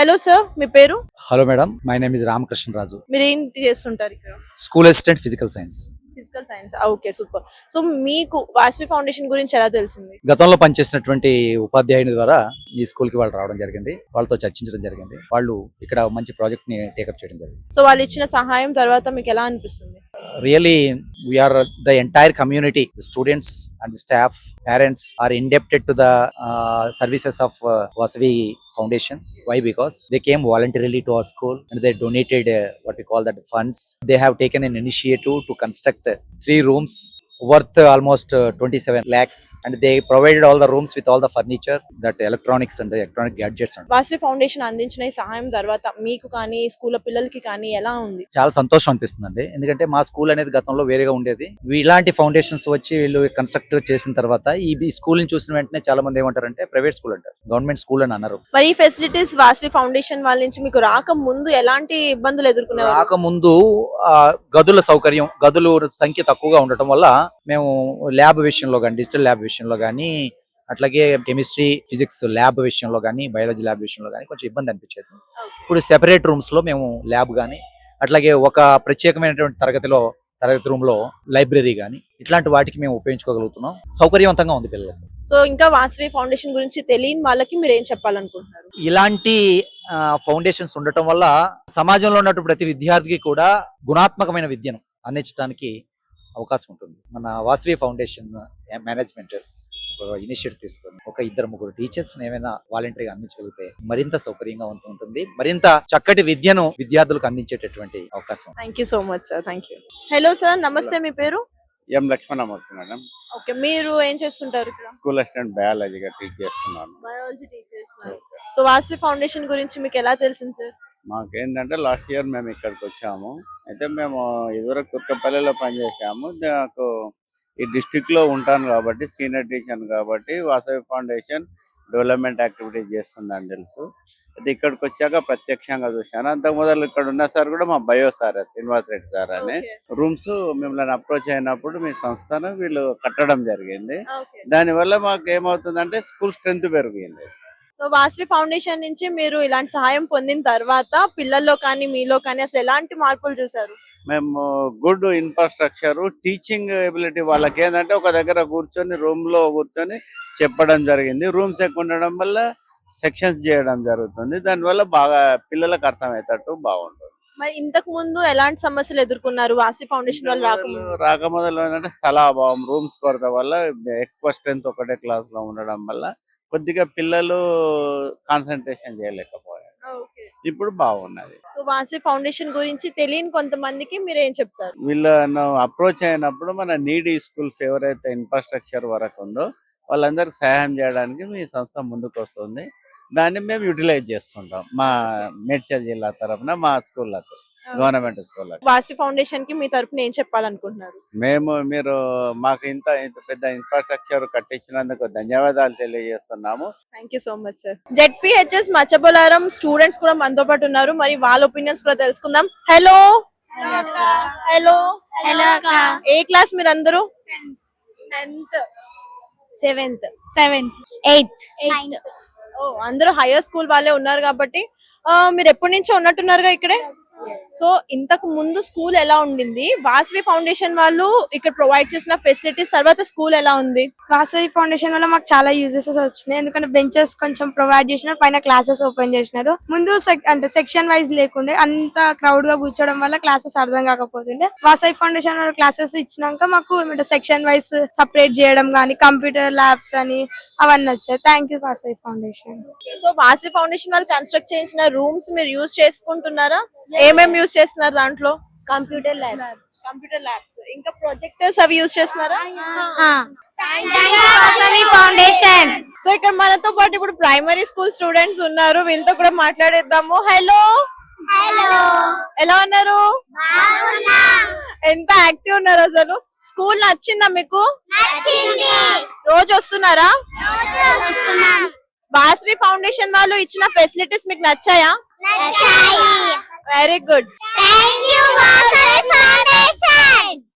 Hello sir, మీ పేరు? Hello madam, my name is Ramakrishna Raju. మీరు ఏంటి చేస్తుంటారు ఇక్కడ? School assistant physical science. Physical science. Okay, super. So మీకు వాసవి ఫౌండేషన్ గురించి ఎలా తెలిసింది? గతంలో పనిచేసినటువంటి ఉపాధ్యాయుని ద్వారా ఈ స్కూల్ కి వాళ్ళు రావడం జరిగింది. వాళ్ళతో చర్చించడం జరిగింది. వాళ్ళు ఇక్కడ మంచి ప్రాజెక్ట్ ని టేకప్ చేయడం జరిగింది. సో వాళ్ళు ఇచ్చిన సహాయం తర్వాత మీకు ఎలా అనిపిస్తుంది? Really, we are the entire community, the students and the staff, parents are indebted to the services of Vasavi Foundation. Why? Because they came voluntarily to our school and they donated what we call that funds. They have taken an initiative to construct 3 rooms worth almost 27 lakhs, and they provided all the rooms with all the furniture, that electronics and electronic gadgets. Vasavi foundation అందించిన ఈ సహాయం తర్వాత మీకు కానీ school పిల్లలకి కానీ ఎలా ఉంది? చాలా సంతోషం అనిపిస్తుందండి. ఎందుకంటే మా స్కూల్ అనేది గతంలో వేరేగా ఉండేది. ఇలాంటి ఫౌండేషన్స్ వచ్చి వీళ్ళు కన్స్ట్రక్ట్ చేసిన తర్వాత ఈ స్కూల్ ని చూసిన వెంటనే చాలా మంది ఏమంటారంటే ప్రైవేట్ స్కూల్ అంటారు, గవర్నమెంట్ స్కూల్ అని అన్నారు. మరి ఈ ఫెసిలిటీస్ వాసవి ఫౌండేషన్ వాళ్ళ నుంచి మీకు రాక ముందు ఎలాంటి ఇబ్బందులు ఎదుర్కొనేవారు? రాక ముందు గదుల సౌకర్యం, గదుల సంఖ్య తక్కువగా ఉండటం వల్ల మేము ల్యాబ్ విషయంలో కానీ, డిజిటల్ ల్యాబ్ విషయంలో కానీ, అట్లాగే కెమిస్ట్రీ ఫిజిక్స్ ల్యాబ్ విషయంలో కానీ, బయాలజీ ల్యాబ్ విషయంలో కానీ కొంచెం ఇబ్బంది అనిపించేది. ఇప్పుడు సెపరేట్ రూమ్స్ లో మేము ల్యాబ్ కానీ, అట్లాగే ఒక ప్రత్యేకమైనటువంటి తరగతి రూమ్ లో లైబ్రరీ కానీ, ఇట్లాంటి వాటికి మేము ఉపయోగించుకోగలుగుతున్నాం. సౌకర్యవంతంగా ఉంది పిల్లలకు. సో ఇంకా వాసవి ఫౌండేషన్ గురించి తెలియని వాళ్ళకి మీరు ఏం చెప్పాలనుకుంటున్నారు? ఇలాంటి ఫౌండేషన్స్ ఉండటం వల్ల సమాజంలో ఉన్నటువంటి ప్రతి విద్యార్థికి కూడా గుణాత్మకమైన విద్యను అందించడానికి అవకాశం ఉంటుంది. మన వాసవి ఫౌండేషన్ మేనేజ్మెంట్ ఒక ఇనిషియేటివ్ తీసుకొని ఒక 2-3 టీచర్స్ ఏమైనా వాలంటరీగా అందించగలిగితే మరింత సౌకర్యంగా ఉంటుంది. మరింత చక్కటి విద్యను విద్యార్థులకు అందించేటటువంటి అవకాశం. Thank you so much sir. Thank you. Hello sir, నమస్తే. మీ పేరు? ఎం లక్ష్మణమూర్తి మేడం. ఓకే, మీరు ఏం చేస్తుంటారు ఇక్కడ? స్కూల్ అసిస్టెంట్ బయాలజీగా టీచ్ చేస్తున్నాను. బయాలజీ టీచ్ చేస్తున్నారు. సో వాసవి ఫౌండేషన్ గురించి మీకు ఎలా తెలిసింది సార్? మాకేంటంటే లాస్ట్ ఇయర్ మేము ఇక్కడికి వచ్చాము. అయితే మేము ఇదివరకు తుర్కపల్లిలో పనిచేసాము. నాకు ఈ డిస్టిక్ లో ఉంటాను కాబట్టి, సీనియర్ టీచర్ కాబట్టి వాసవి ఫౌండేషన్ డెవలప్మెంట్ యాక్టివిటీస్ చేస్తుందని తెలుసు. అయితే ఇక్కడికి వచ్చాక ప్రత్యక్షంగా చూశాను. అంతకు మొదలు ఇక్కడ ఉన్న సార్ కూడా మా bio sir Srinivas Reddy sir అని రూమ్స్ మిమ్మల్ని అప్రోచ్ అయినప్పుడు మీ సంస్థను వీళ్ళు కట్టడం జరిగింది. దానివల్ల మాకు ఏమవుతుందంటే స్కూల్ స్ట్రెంత్ పెరిగింది. సో వాసవి ఫౌండేషన్ నుంచి మీరు ఇలాంటి సహాయం పొందిన తర్వాత పిల్లల్లో కానీ మీలో కానీ అసలు ఎలాంటి మార్పులు చూసారు? మేము గుడ్ ఇన్ఫ్రాస్ట్రక్చర్, టీచింగ్ ఎబిలిటీ వాళ్ళకి ఏంటంటే ఒక దగ్గర కూర్చొని రూమ్ లో కూర్చొని చెప్పడం జరిగింది. రూమ్స్ ఎక్కువ ఉండడం వల్ల సెక్షన్స్ చేయడం జరుగుతుంది. దానివల్ల బాగా పిల్లలకు అర్థమయ్యేటట్టు బాగుంటుంది. మరి ఇంతకు ముందు ఎలాంటి సమస్యలు ఎదుర్కొన్నారు వాసవి ఫౌండేషన్ వాళ్ళు రాకముందు ఏంటంటే స్థలాభావం, రూమ్స్ కొరత వల్ల ఎక్కువ స్ట్రెంత్ ఒకటే క్లాస్ లో ఉండడం వల్ల కొద్దిగా పిల్లలు కాన్సన్ట్రేషన్ చేయలేకపోయారు. ఇప్పుడు బాగున్నది. సో వాసవి ఫౌండేషన్ గురించి తెలియని కొంతమందికి మీరు ఏం చెప్తారు? వీళ్ళను అప్రోచ్ అయినప్పుడు మన నీడీ స్కూల్స్ ఎవరైతే ఇన్ఫ్రాస్ట్రక్చర్ వరకు ఉందో వాళ్ళందరికి సహాయం చేయడానికి మీ సంస్థ ముందుకు వస్తుంది. దాన్ని మేము యూటిలైజ్ చేసుకుంటాం మా మేడ్చల్ జిల్లా తరఫున మా స్కూళ్ళకు, గవర్నమెంట్ స్కూళ్ళకు. వాసవి ఫౌండేషన్ కి మీ తరఫున ఏం చెప్పాలనుకుంటున్నారు? మీరు మాకు ఇంత పెద్ద ఇన్ఫ్రాస్ట్రక్చర్ కట్టించినందుకు ధన్యవాదాలు తెలియజేస్తున్నాము. Thank you so much sir. ZPHS Machabollaram students కూడా మనతో పాటు ఉన్నారు. మరి వాళ్ళ ఒపీనియన్స్ కూడా తెలుసుకుందాం. హలో హలో హలో, ఏ క్లాస్ మీరు అందరూ? 10th 7th 8th 9th. అందరూ హైయర్ స్కూల్ వాళ్ళే ఉన్నారు కాబట్టి మీరు ఎప్పటి నుంచో ఉన్నట్టున్నారుగా ఇక్కడే. సో ఇంతకు ముందు స్కూల్ ఎలా ఉండింది, వాసవి ఫౌండేషన్ వాళ్ళు ఇక్కడ ప్రొవైడ్ చేసిన ఫెసిలిటీస్ తర్వాత స్కూల్ ఎలా ఉంది? వాసవి ఫౌండేషన్ వల్ల మాకు చాలా యూజెస్ వచ్చినాయి. ఎందుకంటే బెంచెస్ కొంచెం ప్రొవైడ్ చేసినారు, పైన క్లాసెస్ ఓపెన్ చేసినారు. ముందు అంటే సెక్షన్ వైజ్ లేకుండే, అంత క్రౌడ్ గా కూర్చోవడం వల్ల క్లాసెస్ అర్థం కాకపోతుండే. వాసవి ఫౌండేషన్ వాళ్ళు క్లాసెస్ ఇచ్చినాక మాకు సెక్షన్ వైజ్ సపరేట్ చేయడం కానీ, కంప్యూటర్ ల్యాబ్స్ అని అవన్నీ వచ్చాయి. Thank you Vasavi foundation. So Vasavi foundation వాళ్ళు కన్స్ట్రక్ట్ చేయించిన రూమ్స్ మీరు యూజ్ చేసుకుంటున్నారా? ఏమేమి యూజ్ చేస్తున్నారు దాంట్లో? కంప్యూటర్ ల్యాబ్స్ ఇంకా ప్రొజెక్టర్స్ అవి యూజ్ చేస్తున్నారా? సో ఇక్కడ మనతో పాటు ఇప్పుడు ప్రైమరీ స్కూల్ స్టూడెంట్స్ ఉన్నారు, వీళ్ళతో కూడా మాట్లాడేద్దాము. హలో ఎలా ఉన్నారు? ఎంత యాక్టివ్ ఉన్నారు అసలు. స్కూల్ నచ్చిందా మీకు? రోజు వస్తున్నారా? వాసవి ఫౌండేషన్ వాళ్ళు ఇచ్చిన ఫెసిలిటీస్ మీకు నచ్చాయా? Very good. Thank you, Vasavi Foundation.